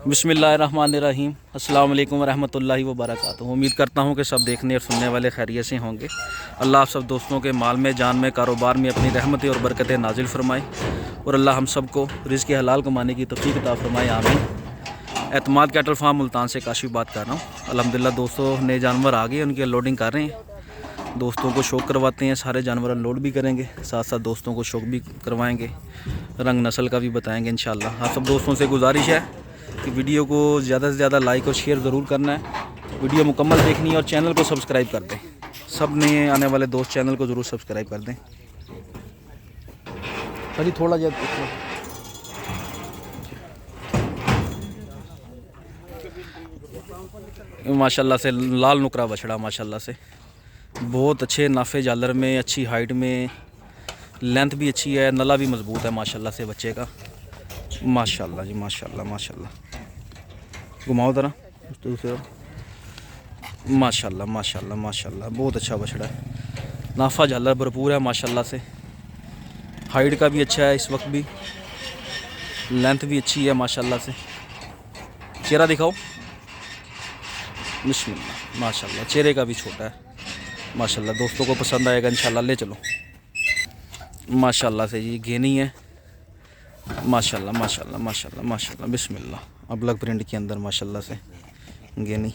बिस्मिल्लाहिर्रहमानिर्रहीम। अस्सलाम वालेकुम रहमतुल्लाहि व बरकातुहू। उम्मीद करता हूँ कि सब देखने और सुनने वाले खैरियत से होंगे। अल्लाह आप सब दोस्तों के माल में, जान में, कारोबार में अपनी रहमतें और बरकतें नाजिल फरमाए और अल्लाह हम सब को रिज़्क़ हलाल कमाने की तौफ़ीक़ अता फरमाए, आमीन। एतमाद कैटल फार्म मुल्तान से काशिफ़ बात कर रहा हूँ। अल्हम्दुलिल्लाह दोस्तों, नए जानवर आ गए, उनकी लोडिंग कर रहे हैं। दोस्तों को शौक करवाते हैं, सारे जानवर लोड भी करेंगे, साथ साथ दोस्तों को शौक भी करवाएंगे, रंग नस्ल का भी बताएंगे इंशाल्लाह। आप सब दोस्तों से गुजारिश है कि वीडियो को ज़्यादा से ज़्यादा लाइक और शेयर ज़रूर करना है, वीडियो मुकम्मल देखनी है और चैनल को सब्सक्राइब कर दें। सब नए आने वाले दोस्त चैनल को ज़रूर सब्सक्राइब कर दें। अभी थोड़ा ज़्यादा माशाल्लाह से लाल नुकरा बछड़ा, माशाल्लाह से बहुत अच्छे नाफे जालर में, अच्छी हाइट में, लेंथ भी अच्छी है, नला भी मज़बूत है माशाल्लाह से बच्चे का। माशाल्लाह जी, माशाल्लाह माशाल्लाह। घुमाओ ज़रा दूसरे। माशाल्लाह माशाल्लाह माशाल्लाह, बहुत अच्छा बछड़ा है, नाफा झालर भरपूर है माशाल्लाह से। हाइट का भी अच्छा है, इस वक्त भी लेंथ भी अच्छी है माशाल्लाह से। चेहरा दिखाओ, बिस्मिल्लाह, माशाल्लाह। चेहरे का भी छोटा है माशाल्लाह, दोस्तों को पसंद आएगा इंशाल्लाह। ले चलो माशाल्लाह से जी, घेनी है माशाल्लाह माशाल्लाह माशाल्लाह माशाल्लाह। बिस्मिल्लाह, अबलग प्रिंट के अंदर माशाल्लाह से घेनी।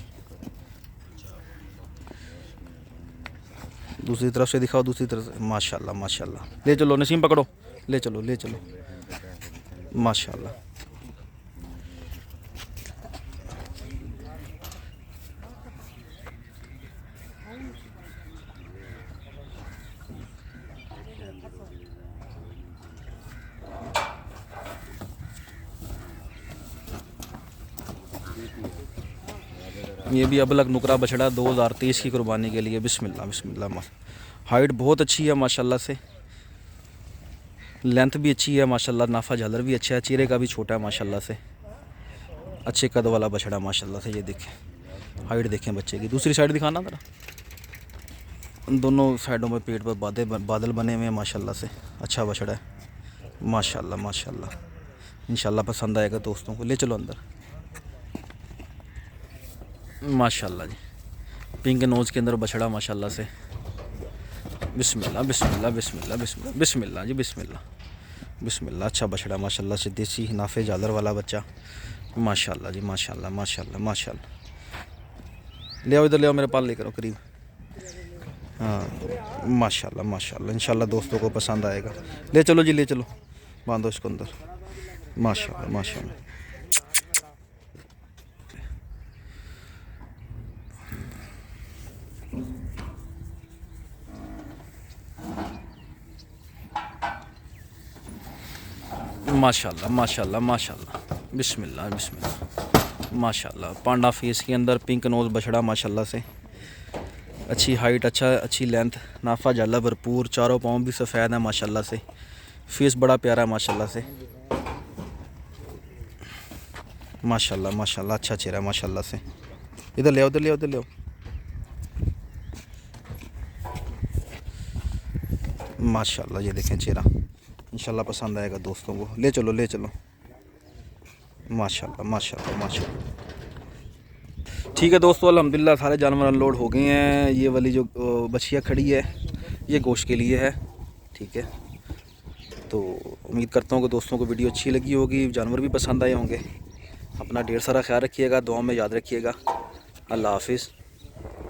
दूसरी तरफ से दिखाओ, दूसरी तरफ से। माशाल्लाह माशाल्लाह। ले चलो नसीम, पकड़ो, ले चलो ले चलो माशाल्लाह। ये भी अबलग नुकरा बछड़ा 2023 की कुर्बानी के लिए। बिस्मिल्लाह बिस्मिल्लाह। हाइट बहुत अच्छी है माशाल्लाह से, लेंथ भी अच्छी है माशाल्लाह, नाफा झालर भी अच्छा है, चेहरे का भी छोटा है माशाल्लाह से। अच्छे कद वाला बछड़ा माशाल्लाह से। ये देखें, हाइट देखें बच्चे की। दूसरी साइड दिखाना ज़रा। दोनों साइडों में पेट पर बादल बने हुए हैं माशाल्लाह से। अच्छा बछड़ा है माशाल्लाह माशाल्लाह। इंशाल्लाह पसंद आएगा दोस्तों को। ले चलो अंदर। माशाल्लाह जी, पिंक नोज़ के अंदर बछड़ा माशाल्लाह से। बिस्मिल्लाह बिस्मिल्लाह बिस्मिल्लाह बिस्मिल्लाह बिस्मिल्लाह जी, बिस्मिल्लाह बिस्मिल्लाह। अच्छा बछड़ा माशाल्लाह से, देसी नाफे जालर वाला बच्चा माशाल्लाह जी, माशाल्लाह माशाल्लाह माशाल्लाह। ले आओ इधर, ले आओ, मेरे पास लेकर आओ करीब। हाँ माशाल्लाह माशाल्लाह, इंशाल्लाह दोस्तों को पसंद आएगा। ले चलो जी, ले चलो, बांधो इसको अंदर। माशाल्लाह माशाल्लाह। माशाल्लाह माशाल्लाह माशाल्लाह। बिस्मिल्लाह बिस्मिल्लाह माशाल्लाह। पांडा फेस के अंदर पिंक नोज़ बछड़ा माशाल्लाह से। अच्छी हाइट, अच्छी लेंथ, नाफा जाला भरपूर, चारों पाँव भी सफ़ेद है माशाल्लाह से। फेस बड़ा प्यारा है माशाल्लाह से। माशाल्लाह माशाल्लाह, अच्छा चेहरा माशाल्लाह से। इधर ले आओ, उधर ले आओ, उधर ले आओ। माशाल्लाह, ये देखें चेहरा, इंशाल्लाह पसंद आएगा दोस्तों को। ले चलो ले चलो। माशाल्लाह माशाल्लाह माशाल्लाह। ठीक है दोस्तों, अल्हम्दुलिल्लाह सारे जानवर अनलोड हो गए हैं। ये वाली जो बछिया खड़ी है, ये गोश्त के लिए है, ठीक है। तो उम्मीद करता हूँ कि दोस्तों को वीडियो अच्छी लगी होगी, जानवर भी पसंद आए होंगे। अपना ढेर सारा ख्याल रखिएगा, दुआ में याद रखिएगा। अल्लाह हाफिज़।